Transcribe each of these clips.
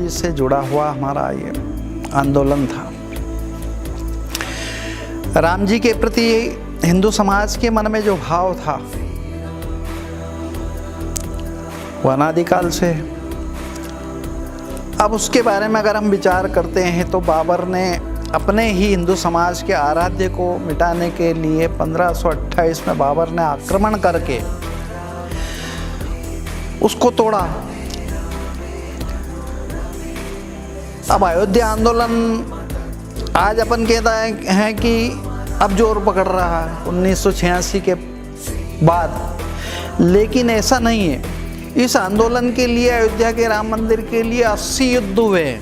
जी से जुड़ा हुआ हमारा ये आंदोलन था। राम जी के प्रति हिंदू समाज के मन में जो भाव था वो अनादिकाल से। अब उसके बारे में अगर हम विचार करते हैं तो बाबर ने अपने ही हिंदू समाज के आराध्य को मिटाने के लिए 1528 में बाबर ने आक्रमण करके उसको तोड़ा। अब अयोध्या आंदोलन आज अपन कहता है कि अब जोर पकड़ रहा है 1986 के बाद, लेकिन ऐसा नहीं है। इस आंदोलन के लिए, अयोध्या के राम मंदिर के लिए 80 युद्ध हुए हैं।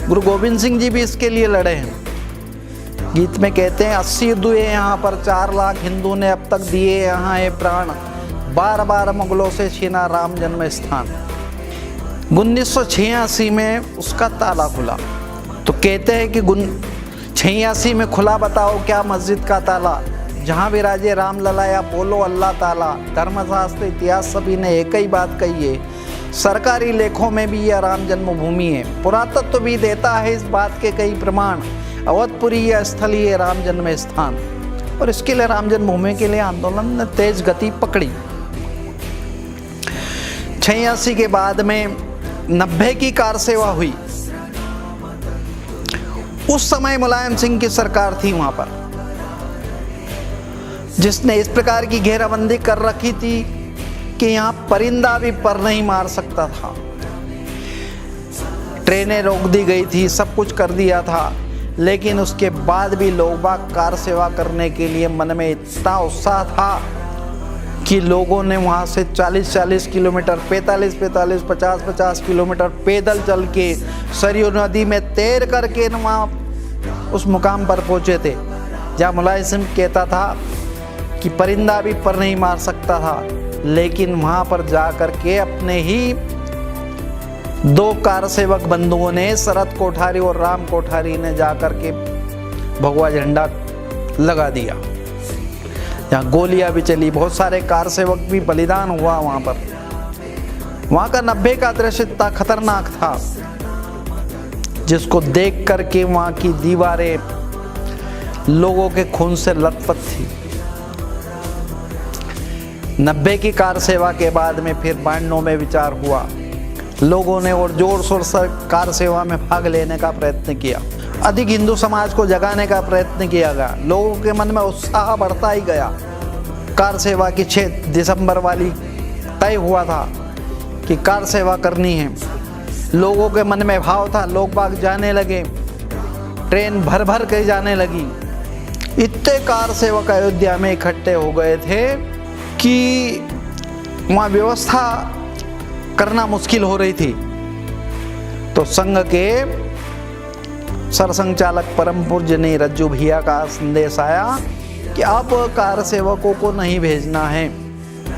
गुरु गोविंद सिंह जी भी इसके लिए लड़े हैं। गीत में कहते हैं 80 युद्ध हुए यहाँ पर, 4 लाख हिंदू ने अब तक दिए यहाँ ये प्राण, बार बार मुगलों से छीना राम जन्म स्थान। 1986 में उसका ताला खुला। तो कहते हैं कि 86 में खुला, बताओ क्या मस्जिद का ताला, जहाँ विराजे राम लला या बोलो अल्लाह ताला। धर्मशास्त्र इतिहास सभी ने एक ही बात कही है, सरकारी लेखों में भी यह राम जन्मभूमि है। पुरातत्व भी देता है इस बात के कई प्रमाण, अवधपुरी यह स्थल ही है राम जन्म स्थान। और इसके लिए राम जन्मभूमि के लिए आंदोलन ने तेज गति पकड़ी। 86 के बाद में 90 की कार सेवा हुई। उस समय मुलायम सिंह की सरकार थी वहां पर, जिसने इस प्रकार की घेराबंदी कर रखी थी कि यहाँ परिंदा भी पर नहीं मार सकता था। ट्रेनें रोक दी गई थी, सब कुछ कर दिया था, लेकिन उसके बाद भी लोग बाग कार सेवा करने के लिए मन में इतना उत्साह था कि लोगों ने वहाँ से 40-40 किलोमीटर, 45-45, 50-50 किलोमीटर पैदल चल के सरयू नदी में तैर करके वहाँ उस मुकाम पर पहुँचे थे जहाँ मुलायम सिंह कहता था कि परिंदा भी पर नहीं मार सकता था। लेकिन वहाँ पर जा कर के अपने ही 2 कार सेवक बंधुओं ने, शरद कोठारी और राम कोठारी ने जा कर के भगवा झंडा लगा दिया। यहाँ गोलियां भी चली, बहुत सारे कार सेवक भी बलिदान हुआ वहाँ पर। वहाँ का 90 का दृश्य इतना खतरनाक था जिसको देख करके वहाँ की दीवारें लोगों के खून से लथपथ थी। 90 की कार सेवा के बाद में फिर 92 में विचार हुआ। लोगों ने और जोर शोर से कार सेवा में भाग लेने का प्रयत्न किया, अधिक हिंदू समाज को जगाने का प्रयत्न किया गया। लोगों के मन में उत्साह बढ़ता ही गया। कार सेवा की 6 दिसंबर वाली तय हुआ था कि कार सेवा करनी है। लोगों के मन में भाव था, लोग बाग जाने लगे, ट्रेन भर भर के जाने लगी। इतने कार सेवक अयोध्या में इकट्ठे हो गए थे कि वहाँ व्यवस्था करना मुश्किल हो रही थी। तो संघ के सरसंघ चालक परम पूज्य ने रज्जू भैया का संदेश आया कि अब कार सेवकों को नहीं भेजना है,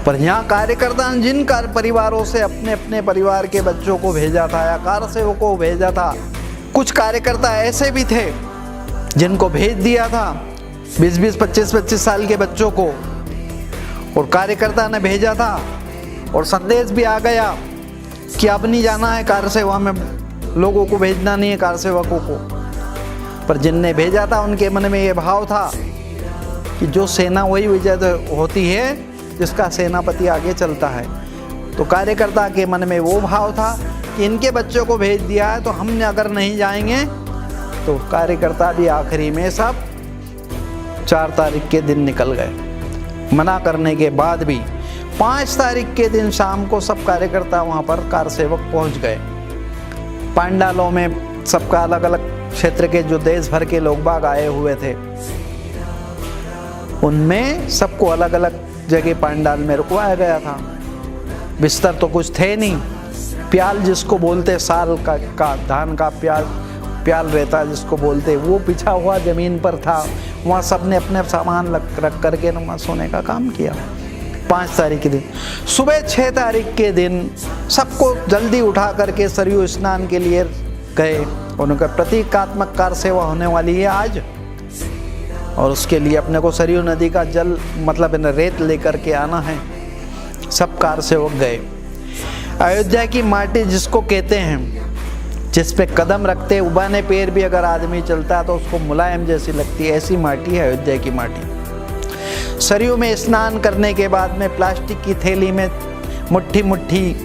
पर यहाँ कार्यकर्ता जिन परिवारों से अपने अपने परिवार के बच्चों को भेजा था या कार सेवकों को भेजा था, कुछ कार्यकर्ता ऐसे भी थे जिनको भेज दिया था 20-20, 25-25 साल के बच्चों को, और कार्यकर्ता ने भेजा था और संदेश भी आ गया कि अब नहीं जाना है कार सेवा में, लोगों को भेजना नहीं है कार सेवकों को। पर जिनने भेजा था उनके मन में ये भाव था कि जो सेना वही विजय होती है जिसका सेनापति आगे चलता है। तो कार्यकर्ता के मन में वो भाव था कि इनके बच्चों को भेज दिया है तो हम अगर नहीं जाएंगे। तो कार्यकर्ता भी आखिरी में सब 4 तारीख के दिन निकल गए। मना करने के बाद भी 5 तारीख के दिन शाम को सब कार्यकर्ता वहाँ पर कार सेवक पहुँच गए। पंडालों में सबका अलग अलग क्षेत्र के जो देश भर के लोग बाग आए हुए थे, उनमें सबको अलग अलग जगह पंडाल में रुकवाया गया था। बिस्तर तो कुछ थे नहीं, प्याल जिसको बोलते साल का धान का प्याल रहता जिसको बोलते, वो बिछा हुआ ज़मीन पर था। वहाँ सब ने अपने सामान रख करके वहाँ सोने का काम किया। 5 तारीख के दिन सुबह 6 तारीख के दिन सबको जल्दी उठा करके सरयू स्नान के लिए गए। उनका प्रतीकात्मक कार सेवा होने वाली है आज, और उसके लिए अपने को सरयू नदी का जल मतलब रेत लेकर के आना है। सब कार सेवक गए। अयोध्या की माटी जिसको कहते हैं जिस पे कदम रखते उबाने पैर भी अगर आदमी चलता है तो उसको मुलायम जैसी लगती है, ऐसी माटी है अयोध्या की माटी। सरयू में स्नान करने के बाद में प्लास्टिक की थैली में मुट्ठी मुट्ठी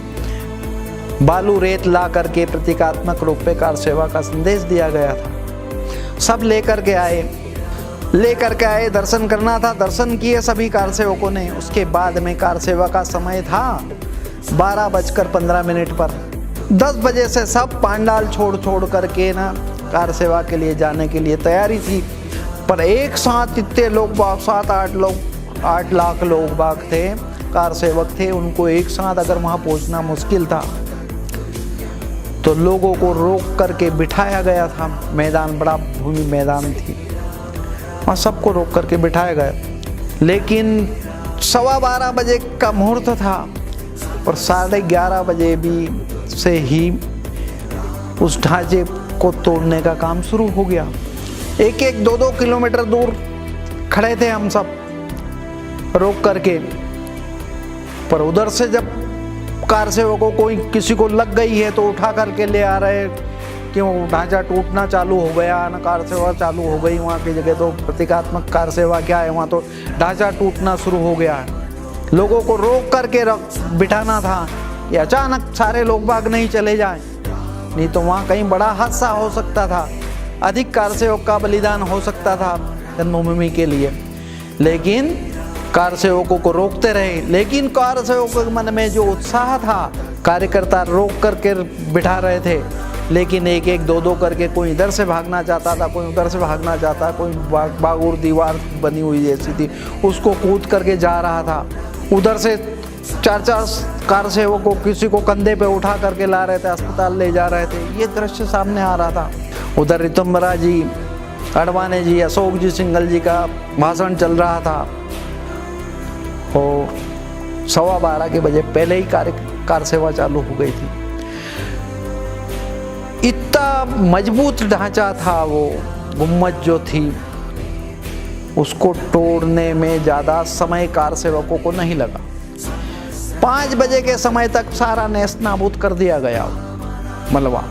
बालू रेत ला करके प्रतीकात्मक रूप में कार सेवा का संदेश दिया गया था। सब लेकर के आए, दर्शन करना था, दर्शन किए सभी कार सेवकों ने। उसके बाद में कार सेवा का समय था 12:15 पर। 10 बजे से सब पांडाल छोड़ करके ना कार सेवा के लिए जाने के लिए तैयारी थी। पर एक साथ इतने लोग बाग, 7-8 लाख लोग बाग थे, कार सेवक थे, उनको एक साथ अगर वहाँ पहुँचना मुश्किल था तो लोगों को रोक करके बिठाया गया था। मैदान बड़ा भूमि मैदान थी, वहाँ सबको रोक करके बिठाया गया। लेकिन 12:15 बजे का मुहूर्त था और 11:30 बजे भी से ही उस ढांचे को तोड़ने का काम शुरू हो गया। 1-1, 2-2 किलोमीटर दूर खड़े थे हम सब रोक करके। पर उधर से जब कार सेवकों को किसी को लग गई है तो उठा करके ले आ रहे कि वो ढांचा टूटना चालू हो गया ना, कार सेवा चालू हो गई। वहाँ की जगह तो प्रतीकात्मक कार सेवा क्या है, वहाँ तो ढांचा टूटना शुरू हो गया है। लोगों को रोक करके बिठाना था कि अचानक सारे लोग भाग नहीं चले जाएं, नहीं तो वहाँ कहीं बड़ा हादसा हो सकता था, अधिक कार सेवक का बलिदान हो सकता था जन्मभूमि के लिए। लेकिन कार सेवकों को रोकते रहे। लेकिन कार सेवकों के मन में जो उत्साह था, कार्यकर्ता रोक करके बिठा रहे थे, लेकिन 1-1, 2-2 करके कोई इधर से भागना चाहता था, कोई उधर से भागना चाहता, कोई बागुर दीवार बनी हुई जैसी थी उसको कूद करके जा रहा था। उधर से 4-4 कार सेवकों किसी को कंधे पे उठा करके ला रहे थे, अस्पताल ले जा रहे थे। ये दृश्य सामने आ रहा था। उधर ऋतुम्बरा जी, अडवाणी जी, अशोक जी सिंघल जी का भाषण चल रहा था और 12:15 बजे पहले ही कार सेवा चालू हो गई थी। इतना मजबूत ढांचा था वो गुम्मज जो थी, उसको तोड़ने में ज़्यादा समय कार सेवकों को नहीं लगा। 5 बजे के समय तक सारा नेस्त नाबूद कर दिया गया, मलबा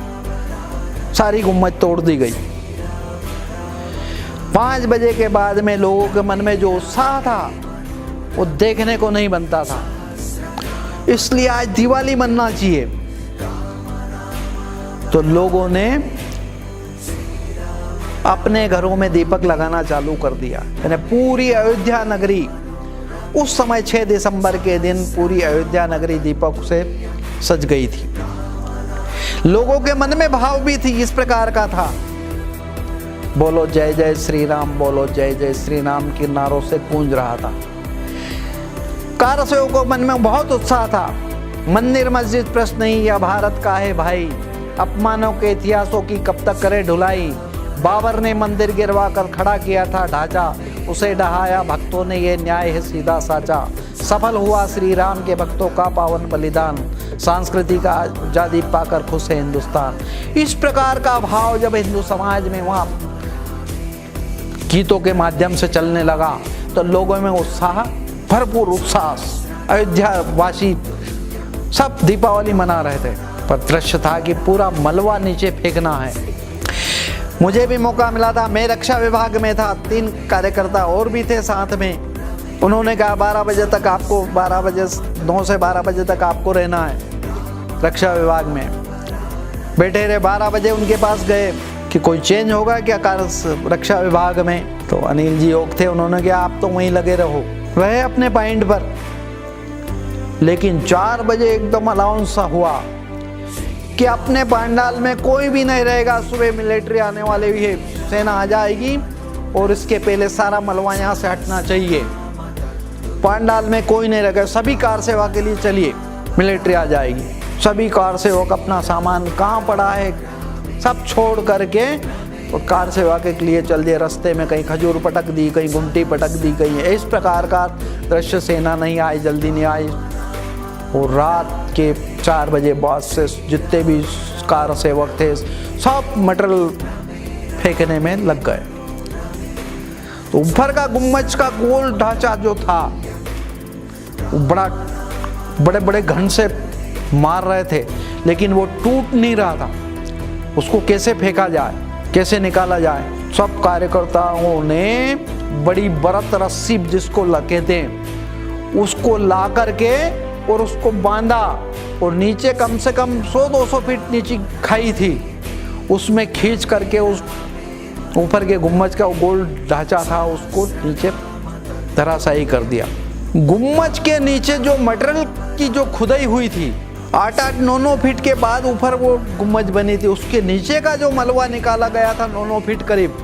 सारी गुम्मज तोड़ दी गई। 5 बजे के बाद में लोगों के मन में जो उत्साह था वो देखने को नहीं बनता था। इसलिए आज दिवाली मनना चाहिए। तो लोगों ने अपने घरों में दीपक लगाना चालू कर दिया। यानी पूरी अयोध्या नगरी उस समय 6 दिसंबर के दिन पूरी अयोध्या नगरी दीपक से सज गई थी। लोगों के मन में भाव भी थी इस प्रकार का था, बोलो जय जय श्री राम, बोलो जय जय श्री राम के नारों से गूंज रहा था। कार सेवकों को मन में बहुत उत्साह था। मंदिर मस्जिद प्रश्न नहीं, यह भारत का है भाई, अपमानों के इतिहासों की कब तक करे ढुलाई। बाबर ने मंदिर गिरवा कर खड़ा किया था ढांचा, उसे ढहाया भक्तों ने, ये न्याय है सीधा साचा। सफल हुआ श्री राम के भक्तों का पावन बलिदान, सांस्कृतिक आजादी पाकर खुश है हिंदुस्तान। इस प्रकार का भाव जब हिंदू समाज में वहाँ गीतों के माध्यम से चलने लगा तो लोगों में उत्साह, भरपूर उत्साह। अयोध्या वासी सब दीपावली मना रहे थे, पर दृश्य था कि पूरा मलबा नीचे फेंकना है। मुझे भी मौका मिला था, मैं रक्षा विभाग में था, 3 कार्यकर्ता और भी थे साथ में। उन्होंने कहा 12 बजे तक आपको 9 से 12 बजे तक आपको रहना है रक्षा विभाग में। बैठे रहे। 12 बजे उनके पास गए कि कोई चेंज होगा क्या रक्षा विभाग में। तो अनिल जी योग थे, उन्होंने कहा आप तो वहीं लगे रहे अपने पॉइंट पर। लेकिन 4 बजे एकदम अनाउंस हुआ कि अपने पंडाल में कोई भी नहीं रहेगा, सुबह मिलिट्री आने वाले भी है, सेना आ जाएगी और इसके पहले सारा मलबा यहाँ से हटना चाहिए। पंडाल में कोई नहीं रहेगा, सभी कार सेवा के लिए चलिए, मिलिट्री आ जाएगी। सभी कार सेवक अपना सामान कहाँ पड़ा है सब छोड़ करके और कार सेवा के लिए चल दिए। रास्ते में कहीं खजूर पटक दी, कहीं गुमटी पटक दी, कहीं इस प्रकार का दृश्य। सेना नहीं आई, जल्दी नहीं आई और रात के 4 बजे बाद से जितने भी कार सेवक थे सब मटेरियल फेंकने में लग गए। तो ऊपर का गुम्बज का गोल ढांचा जो था वो बड़े बड़े घन से मार रहे थे, लेकिन वो टूट नहीं रहा था। उसको कैसे फेंका जाए, कैसे निकाला जाए। सब कार्यकर्ताओं ने बड़ी बरत रस्सी जिसको कहते हैं उसको ला करके और उसको बांधा, और नीचे कम से कम 100-200 फीट नीचे खाई थी, उसमें खींच करके उस ऊपर के गुम्बज का गोल ढांचा था उसको नीचे धराशायी कर दिया। गुम्बज के नीचे जो मटेरियल की जो खुदाई हुई थी 8-9 फीट के बाद ऊपर वो गुम्बज बनी थी, उसके नीचे का जो मलबा निकाला गया था 9 फीट करीब,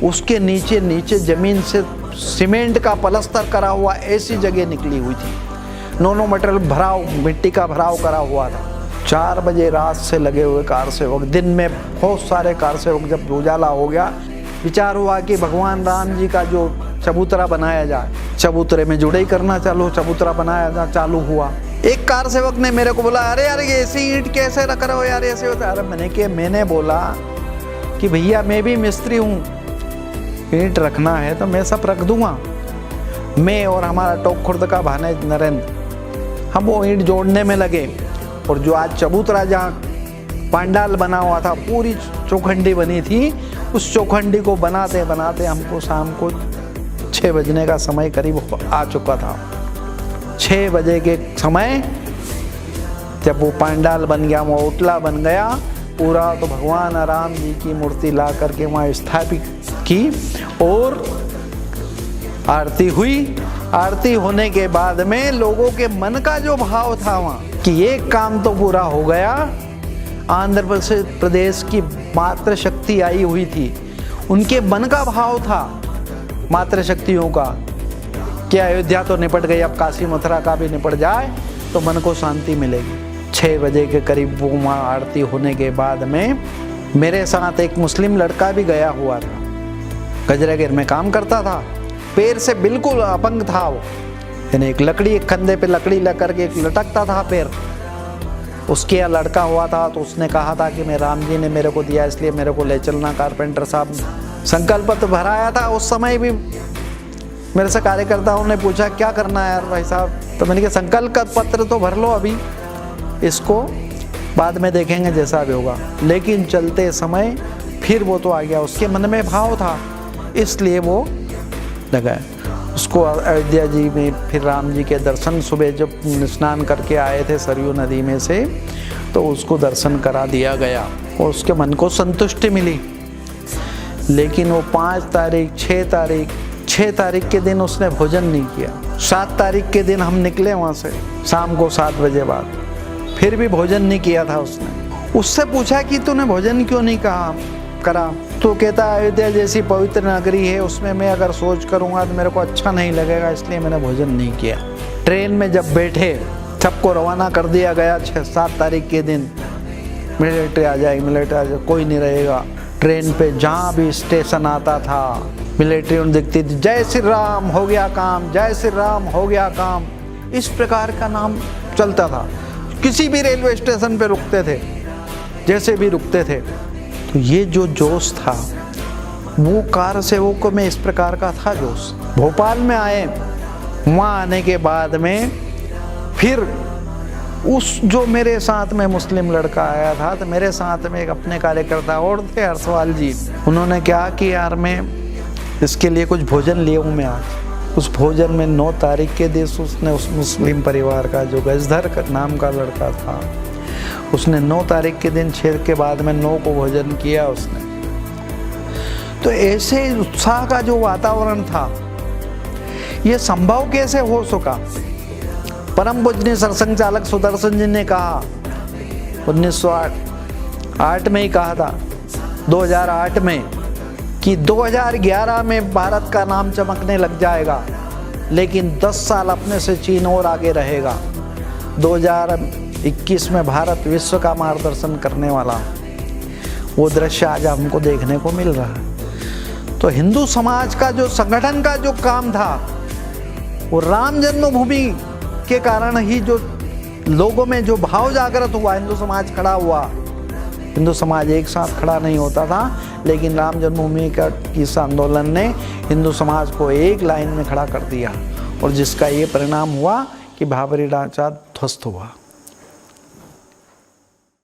उसके नीचे जमीन से सीमेंट का पलस्तर करा हुआ ऐसी जगह निकली हुई थी। 9 मटेरियल भराव, मिट्टी का भराव करा हुआ था। 4 बजे रात से लगे हुए कार सेवक, दिन में बहुत सारे कार सेवक, जब उजाला हो गया विचार हुआ कि भगवान राम जी का जो चबूतरा बनाया जाए, चबूतरे में जुड़ाई करना चबूतरा बनाया चालू हुआ। एक कार सेवक ने मेरे को बोला, अरे यार ये ऐसी ईंट कैसे रख रहे हो यार, ऐसे होता है। अरे मैंने बोला कि भैया मैं भी मिस्त्री हूँ, ईंट रखना है तो मैं सब रख दूंगा। मैं और हमारा टोक खुर्द का भानेज नरेंद्र, हम वो ईंट जोड़ने में लगे, और जो आज चबूतरा जहाँ पंडाल बना हुआ था, पूरी चौखंडी बनी थी, उस चौखंडी को बनाते बनाते हमको शाम को 6 बजने का समय करीब आ चुका था। 6 बजे के समय जब वो पंडाल बन गया, वो उटला बन गया पूरा, तो भगवान राम जी की मूर्ति ला करके वहाँ स्थापित की और आरती हुई। आरती होने के बाद में लोगों के मन का जो भाव था वहाँ कि ये काम तो पूरा हो गया। आंध्र प्रदेश की मातृशक्ति आई हुई थी, उनके मन का भाव था मातृशक्तियों का कि अयोध्या तो निपट गई, अब काशी मथुरा का भी निपट जाए तो मन को शांति मिलेगी। 6 बजे के करीब वो वहाँ आरती होने के बाद में मेरे साथ एक मुस्लिम लड़का भी गया हुआ था, गजरागिर में काम करता था, पैर से बिल्कुल अपंग था वो, यानी एक लकड़ी, एक कंधे पे लकड़ी लग करके एक लटकता था पैर। उसके यहाँ लड़का हुआ था, तो उसने कहा था कि मैं राम जी ने मेरे को दिया इसलिए मेरे को ले चलना। कारपेंटर साहब संकल्प पत्र भराया था उस समय भी। मेरे से कार्यकर्ताओं ने पूछा क्या करना है यार भाई साहब, तो मैंने कहा संकल्प पत्र तो भर लो अभी, इसको बाद में देखेंगे जैसा भी होगा। लेकिन चलते समय फिर वो तो आ गया, उसके मन में भाव था, इसलिए वो लगा। उसको अयोध्या जी में फिर राम जी के दर्शन, सुबह जब स्नान करके आए थे सरयू नदी में से, तो उसको दर्शन करा दिया गया और उसके मन को संतुष्टि मिली। लेकिन वो 5 तारीख 6 तारीख के दिन उसने भोजन नहीं किया। 7 तारीख के दिन हम निकले वहाँ से शाम को 7 बजे बाद, फिर भी भोजन नहीं किया था उसने। उससे पूछा कि तूने भोजन क्यों नहीं करा, तो कहता अयोध्या जैसी पवित्र नगरी है, उसमें मैं अगर सोच करूँगा तो मेरे को अच्छा नहीं लगेगा, इसलिए मैंने भोजन नहीं किया। ट्रेन में जब बैठे, सबको रवाना कर दिया गया 7 तारीख के दिन, मिलिट्री आ जाएगी, कोई नहीं रहेगा। ट्रेन पे जहाँ भी स्टेशन आता था मिलिट्री उन दिखती थी, जय श्री राम हो गया काम, जय श्री राम हो गया काम, इस प्रकार का नाम चलता था। किसी भी रेलवे स्टेशन पे रुकते थे, जैसे भी रुकते थे। तो ये जो जोश था वो कार सेवकों में इस प्रकार का था जोश। भोपाल में आए, वहाँ आने के बाद में फिर उस जो मेरे साथ में मुस्लिम लड़का आया था, तो मेरे साथ में एक अपने कार्यकर्ता और थे हर्षवाल जी, उन्होंने कहा कि यार मैं इसके लिए कुछ भोजन ले आऊँ मैं आज। उस भोजन में 9 तारीख के दिन उसने उस मुस्लिम परिवार का जो गजधर नाम का लड़का था, उसने 9 तारीख के दिन 6 के बाद में 9 को भोजन किया उसने। तो ऐसे उत्साह का जो वातावरण था, ये संभव कैसे हो सका। परम पूजनीय सरसंघ चालक सुदर्शन जी ने कहा 1908 में ही कहा था, 2008 में, कि 2011 में भारत का नाम चमकने लग जाएगा, लेकिन 10 साल अपने से चीन और आगे रहेगा। 2021 में भारत विश्व का मार्गदर्शन करने वाला, वो दृश्य आज हमको देखने को मिल रहा है। तो हिंदू समाज का जो संगठन का जो काम था, वो राम जन्मभूमि के कारण ही जो लोगों में जो भाव जागृत हुआ, हिंदू समाज खड़ा हुआ। हिंदू समाज एक साथ खड़ा नहीं होता था, लेकिन राम जन्मभूमि का इस आंदोलन ने हिंदू समाज को एक लाइन में खड़ा कर दिया, और जिसका ये परिणाम हुआ कि बाबरी ढांचा ध्वस्त हुआ।